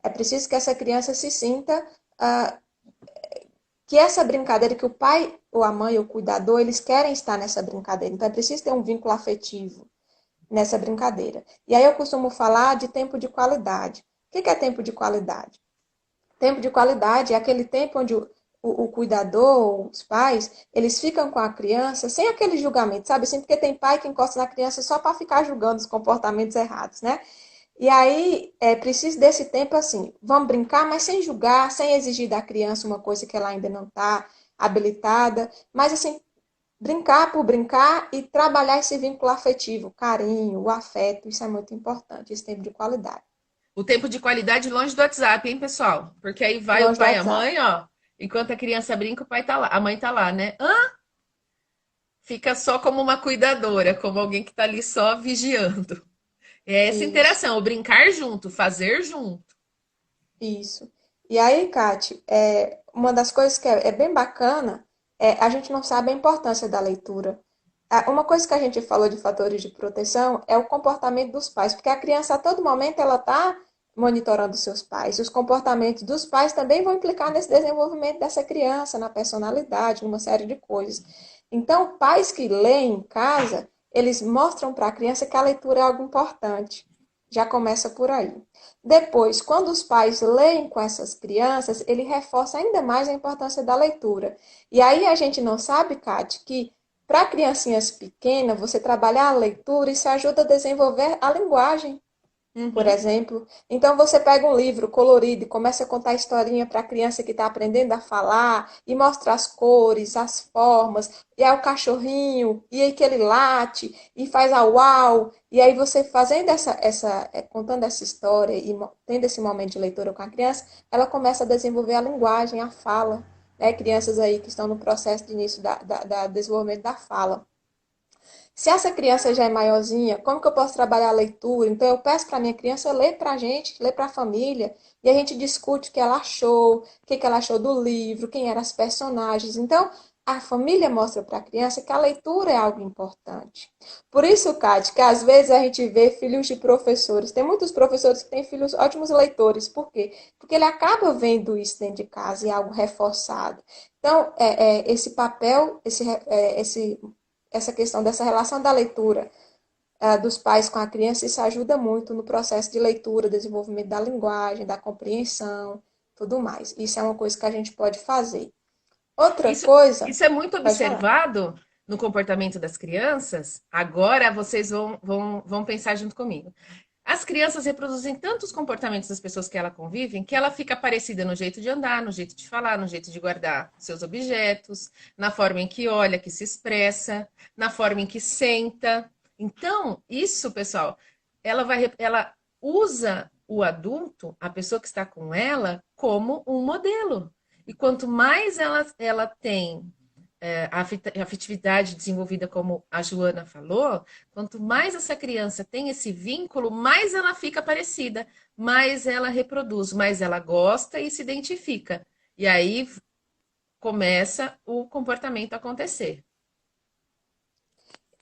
É preciso que essa criança se sinta ah, que essa brincadeira, que o pai ou a mãe ou o cuidador, eles querem estar nessa brincadeira. Então, é preciso ter um vínculo afetivo nessa brincadeira. E aí eu costumo falar de tempo de qualidade. O que é tempo de qualidade? Tempo de qualidade é aquele tempo onde o cuidador, os pais, eles ficam com a criança sem aquele julgamento, sabe? Assim, porque tem pai que encosta na criança só para ficar julgando os comportamentos errados, né? E aí é preciso desse tempo assim, vamos brincar, mas sem julgar, sem exigir da criança uma coisa que ela ainda não está habilitada, mas assim, brincar por brincar e trabalhar esse vínculo afetivo, o carinho, o afeto, isso é muito importante, esse tempo de qualidade. O tempo de qualidade longe do WhatsApp, hein, pessoal? Porque aí vai o Longe do pai e a WhatsApp. mãe, ó. Enquanto a criança brinca, o pai tá lá, a mãe tá lá, né? Fica só como uma cuidadora, como alguém que tá ali só vigiando. É essa Isso. interação, o brincar junto, fazer junto. Isso. E aí, Kate, uma das coisas que é bem bacana é a gente não sabe a importância da leitura. Uma coisa que a gente falou de fatores de proteção é o comportamento dos pais, porque a criança a todo momento ela está monitorando seus pais. E os comportamentos dos pais também vão implicar nesse desenvolvimento dessa criança, na personalidade, numa série de coisas. Então, pais que leem em casa, eles mostram para a criança que a leitura é algo importante. Já começa por aí. Depois, quando os pais leem com essas crianças, ele reforça ainda mais a importância da leitura. E aí a gente não sabe, Kate, que para criancinhas pequenas, você trabalhar a leitura, isso ajuda a desenvolver a linguagem, por Uhum. exemplo. Então você pega um livro colorido e começa a contar a historinha para a criança que está aprendendo a falar e mostra as cores, as formas, e aí o cachorrinho, e aí que ele late e faz a uau. E aí você fazendo contando essa história e tendo esse momento de leitura com a criança, ela começa a desenvolver a linguagem, a fala. Né? Crianças aí que estão no processo de início da desenvolvimento da fala. Se essa criança já é maiorzinha, como que eu posso trabalhar a leitura? Então, eu peço para minha criança ler para a gente, ler para a família, e a gente discute o que ela achou, o que ela achou do livro, quem eram as personagens. Então, a família mostra para a criança que a leitura é algo importante. Por isso, Kate, que às vezes a gente vê filhos de professores. Tem muitos professores que têm filhos ótimos leitores. Por quê? Porque ele acaba vendo isso dentro de casa e é algo reforçado. Então, esse papel, essa questão dessa relação da leitura dos pais com a criança, isso ajuda muito no processo de leitura, desenvolvimento da linguagem, da compreensão, tudo mais. Isso é uma coisa que a gente pode fazer. Outra Isso, coisa, isso é muito pode falar. observado no comportamento das crianças. Agora vocês vão pensar junto comigo. As crianças reproduzem tantos comportamentos das pessoas que ela convivem que ela fica parecida no jeito de andar, no jeito de falar, no jeito de guardar seus objetos, na forma em que olha, que se expressa, na forma em que senta. Então, isso, pessoal, ela usa o adulto, a pessoa que está com ela, como um modelo. E quanto mais ela tem a afetividade desenvolvida, como a Joana falou, quanto mais essa criança tem esse vínculo, mais ela fica parecida, mais ela reproduz, mais ela gosta e se identifica. E aí começa o comportamento a acontecer.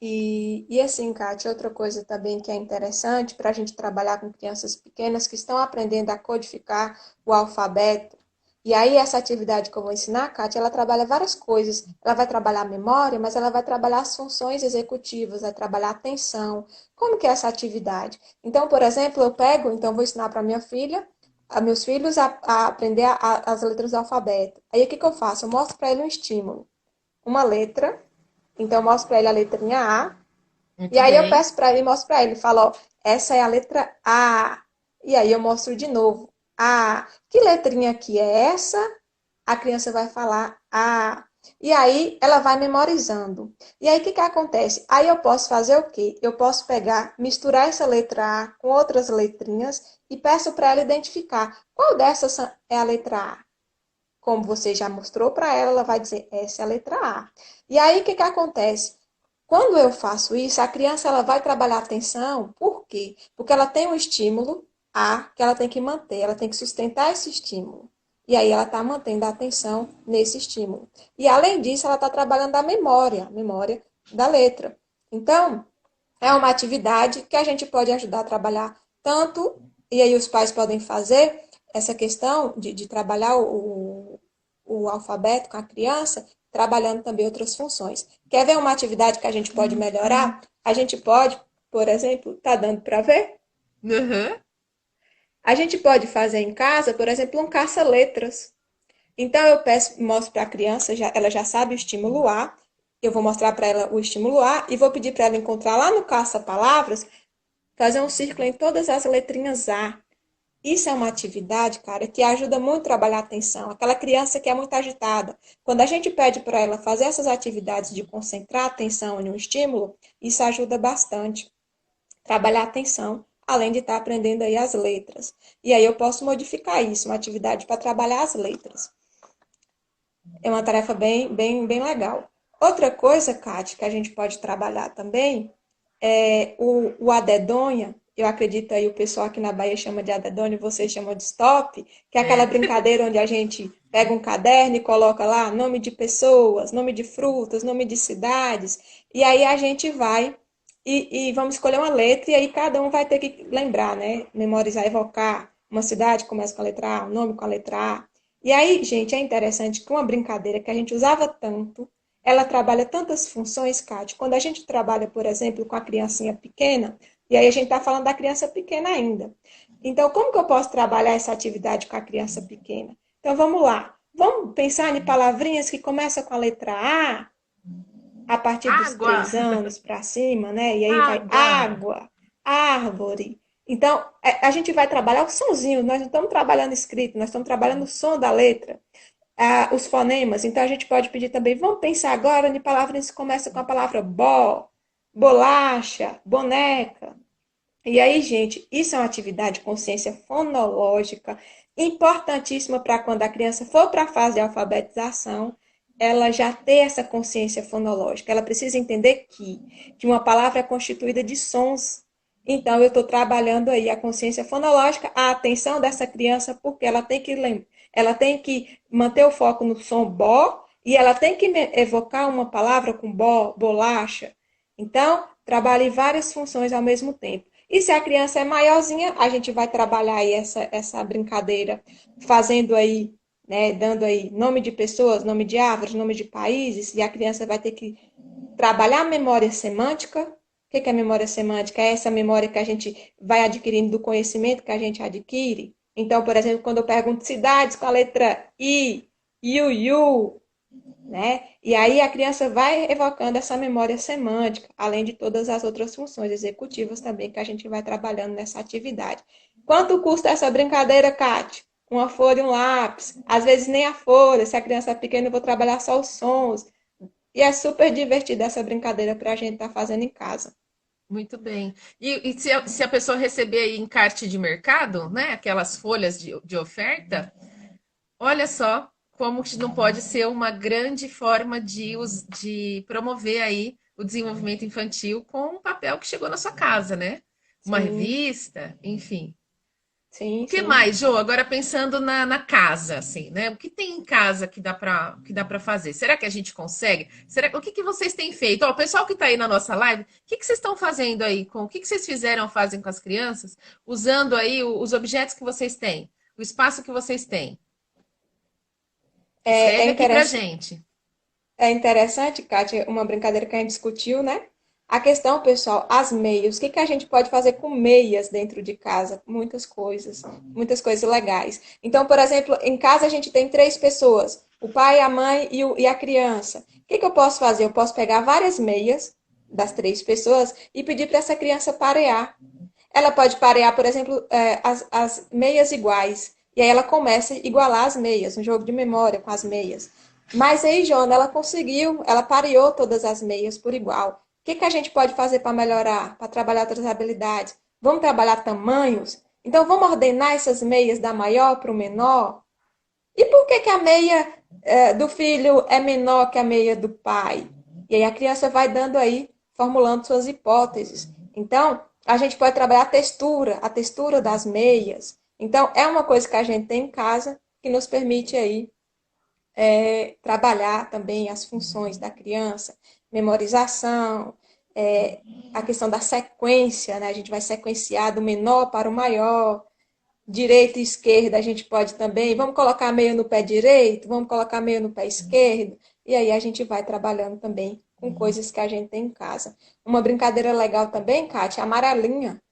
E assim, Kátia, outra coisa também que é interessante para a gente trabalhar com crianças pequenas que estão aprendendo a codificar o alfabeto. E aí, essa atividade que eu vou ensinar, Kátia, ela trabalha várias coisas. Ela vai trabalhar a memória, mas ela vai trabalhar as funções executivas, vai trabalhar a atenção. Como que é essa atividade? Então, por exemplo, eu pego, então vou ensinar para minha filha, a meus filhos a aprender as letras do alfabeto. Aí, o que que eu faço? Eu mostro para ele um estímulo, uma letra. Então, eu mostro para ele a letrinha A. E Muito aí eu bem. peço para ele, mostro para ele, falo, ó, essa é a letra A. E aí eu mostro de novo. A. Que letrinha aqui é essa? A criança vai falar A. E aí ela vai memorizando. E aí o que que acontece? Aí eu posso fazer o quê? Eu posso pegar, misturar essa letra A com outras letrinhas e peço para ela identificar qual dessas é a letra A. Como você já mostrou para ela, ela vai dizer essa é a letra A. E aí o que que acontece? Quando eu faço isso, a criança ela vai trabalhar a atenção, por quê? Porque ela tem um estímulo A que ela tem que manter, ela tem que sustentar esse estímulo. E aí ela está mantendo a atenção nesse estímulo. E além disso, ela está trabalhando a memória da letra. Então, é uma atividade que a gente pode ajudar a trabalhar tanto, e aí os pais podem fazer essa questão de trabalhar o alfabeto com a criança, trabalhando também outras funções. Quer ver uma atividade que a gente pode melhorar? A gente pode, por exemplo, tá dando para ver? Uhum. A gente pode fazer em casa, por exemplo, um caça-letras. Então eu peço, mostro para a criança, ela já sabe o estímulo A, eu vou mostrar para ela o estímulo A e vou pedir para ela encontrar lá no caça-palavras, fazer um círculo em todas as letrinhas A. Isso é uma atividade, cara, que ajuda muito a trabalhar a atenção. Aquela criança que é muito agitada. Quando a gente pede para ela fazer essas atividades de concentrar a atenção em um estímulo, isso ajuda bastante. Trabalhar a atenção, além de estar aprendendo aí as letras. E aí eu posso modificar isso, uma atividade para trabalhar as letras. É uma tarefa bem legal. Outra coisa, Kátia, que a gente pode trabalhar também é o adedonha. Eu acredito aí o pessoal aqui na Bahia chama de adedonha, vocês chamam de stop, que é aquela É. brincadeira onde a gente pega um caderno e coloca lá nome de pessoas, nome de frutas, nome de cidades, e aí a gente vai e vamos escolher uma letra, e aí cada um vai ter que lembrar, né? Memorizar, evocar uma cidade que começa com a letra A, um nome com a letra A. E aí, gente, é interessante que uma brincadeira que a gente usava tanto, ela trabalha tantas funções, Kátia. Quando a gente trabalha, por exemplo, com a criancinha pequena, e aí a gente está falando da criança pequena ainda. Então, como que eu posso trabalhar essa atividade com a criança pequena? Então, vamos lá. Vamos pensar em palavrinhas que começam com a letra a partir dos Água, 3 anos para cima, né? E aí vai água. água, árvore. Então, a gente vai trabalhar o sonzinho, nós não estamos trabalhando escrito, nós estamos trabalhando o som da letra, os fonemas. Então, a gente pode pedir também, vamos pensar agora em palavras que começam com a palavra bó, bolacha, boneca. E aí, gente, isso é uma atividade de consciência fonológica importantíssima para quando a criança for para a fase de alfabetização, ela já ter essa consciência fonológica. Ela precisa entender que uma palavra é constituída de sons. Então, eu estou trabalhando aí a consciência fonológica, a atenção dessa criança, porque ela tem que manter o foco no som bó e ela tem que evocar uma palavra com bó, bolacha. Então, trabalhe várias funções ao mesmo tempo. E se a criança é maiorzinha, a gente vai trabalhar aí essa brincadeira, fazendo aí, né, dando aí nome de pessoas, nome de árvores, nome de países, e a criança vai ter que trabalhar a memória semântica. O que é memória semântica? É essa memória que a gente vai adquirindo do conhecimento que a gente adquire. Então, por exemplo, quando eu pergunto cidades com a letra I, Iu, né? E aí a criança vai evocando essa memória semântica, além de todas as outras funções executivas também que a gente vai trabalhando nessa atividade. Quanto custa essa brincadeira, Kátia? Uma folha e um lápis. Às vezes nem a folha, se a criança é pequena, eu vou trabalhar só os sons. E é super divertida essa brincadeira para a gente estar fazendo em casa. Muito bem. E se a pessoa receber aí encarte de mercado, né? Aquelas folhas de oferta, olha só como que não pode ser uma grande forma de promover aí o desenvolvimento infantil com um papel que chegou na sua casa, né? Uma Sim, revista, enfim. O Sim, que sim. mais, Jô? Agora pensando na casa, assim, né? O que tem em casa que dá para fazer? Será que a gente consegue? O que vocês têm feito? Ó, o pessoal que está aí na nossa live, o que vocês estão fazendo aí com o que vocês fizeram, fazem com as crianças, usando aí os objetos que vocês têm, o espaço que vocês têm? É, Escreve aqui pra gente. é interessante, Kátia, uma brincadeira que a gente discutiu, né? A questão, pessoal, as meias. O que que a gente pode fazer com meias dentro de casa? Muitas coisas legais. Então, por exemplo, em casa a gente tem três pessoas: o pai, a mãe e a criança. O que que eu posso fazer? Eu posso pegar várias meias das três pessoas e pedir para essa criança parear. Ela pode parear, por exemplo, as meias iguais. E aí ela começa a igualar as meias, um jogo de memória com as meias. Mas aí, Joana, ela conseguiu, ela pareou todas as meias por igual. O que que a gente pode fazer para melhorar, para trabalhar outras habilidades? Vamos trabalhar tamanhos? Então, vamos ordenar essas meias da maior para o menor? E por que que a meia do filho é menor que a meia do pai? E aí a criança vai dando aí, formulando suas hipóteses. Então, a gente pode trabalhar a textura das meias. Então, é uma coisa que a gente tem em casa que nos permite aí trabalhar também as funções da criança, memorização, é, a questão da sequência, né? A gente vai sequenciar do menor para o maior, direita e esquerda, a gente pode também, vamos colocar meio no pé direito, vamos colocar meio no pé esquerdo, e aí a gente vai trabalhando também com coisas que a gente tem em casa. Uma brincadeira legal também, Kátia, a amarelinha.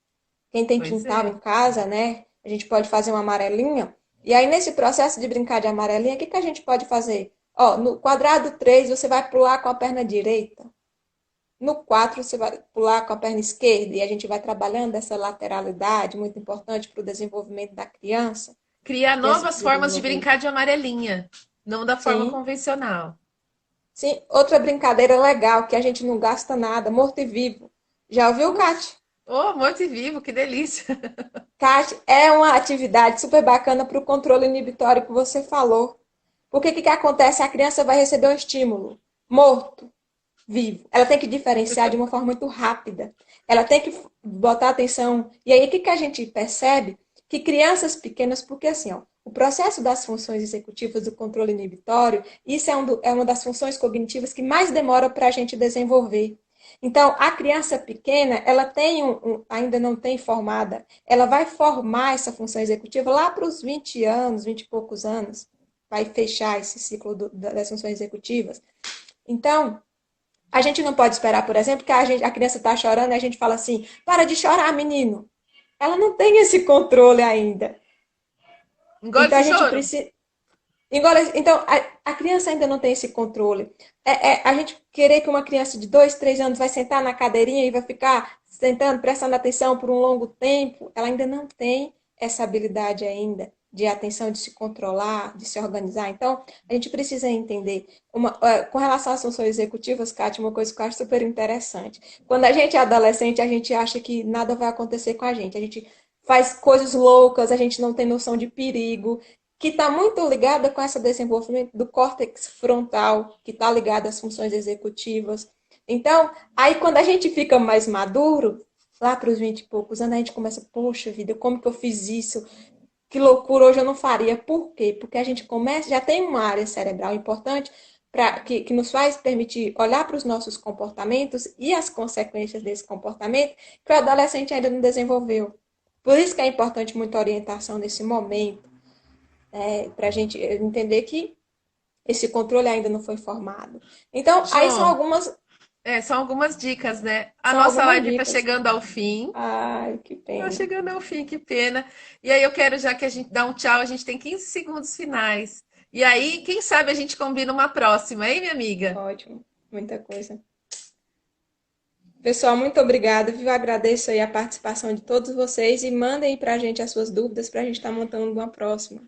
Quem tem Pois quintal é. em casa, né? A gente pode fazer uma amarelinha. E aí, nesse processo de brincar de amarelinha, o que que a gente pode fazer? Ó, no quadrado 3 você vai pular com a perna direita. No 4 você vai pular com a perna esquerda. E a gente vai trabalhando essa lateralidade, muito importante para o desenvolvimento da criança. Criar A criança novas precisa formas de desenvolver. brincar de amarelinha, não da forma Sim, convencional. sim. Outra brincadeira legal que a gente não gasta nada, morto e vivo. Já ouviu, Uf, Kate? oh, morto-vivo, que delícia. Kate, é uma atividade super bacana para o controle inibitório que você falou. Porque o que acontece? A criança vai receber um estímulo morto, vivo. Ela tem que diferenciar de uma forma muito rápida. Ela tem que botar atenção. E aí, o que a gente percebe? Que crianças pequenas, porque assim, ó, o processo das funções executivas do controle inibitório, isso é uma das funções cognitivas que mais demora para a gente desenvolver. Então, a criança pequena, ela tem ainda não tem formada, ela vai formar essa função executiva lá para os 20 anos, 20 e poucos anos, vai fechar esse ciclo das funções executivas. Então, a gente não pode esperar, por exemplo, que a criança está chorando e a gente fala assim: para de chorar, menino. Ela não tem esse controle ainda. Engole Então, a esse gente choro. precisa. Então, a criança ainda não tem esse controle. A gente querer que uma criança de 2, 3 anos vai sentar na cadeirinha e vai ficar sentando, prestando atenção por um longo tempo, ela ainda não tem essa habilidade ainda de atenção, de se controlar, de se organizar. Então, a gente precisa entender. Com relação às funções executivas, Kátia, uma coisa que eu acho super interessante. Quando a gente é adolescente, a gente acha que nada vai acontecer com a gente. A gente faz coisas loucas, a gente não tem noção de perigo, que está muito ligada com esse desenvolvimento do córtex frontal, que está ligado às funções executivas. Então, aí quando a gente fica mais maduro, lá para os 20 e poucos anos, a gente começa, poxa vida, como que eu fiz isso? Que loucura, hoje eu não faria. Por quê? Porque a gente começa, já tem uma área cerebral importante que nos faz permitir olhar para os nossos comportamentos e as consequências desse comportamento que o adolescente ainda não desenvolveu. Por isso que é importante muita orientação nesse momento, para a gente entender que esse controle ainda não foi formado. Então, aí Jô, são algumas dicas, né? A são nossa algumas live está dicas. chegando ao fim. Ai, que Tá pena. chegando ao fim, que pena. E aí eu quero, já que a gente dá um tchau, a gente tem 15 segundos finais. E aí, quem sabe a gente combina uma próxima, hein, minha amiga? Ótimo, muita coisa. Pessoal, muito obrigada, viu? Agradeço aí a participação de todos vocês e mandem para a gente as suas dúvidas para a gente estar montando uma próxima.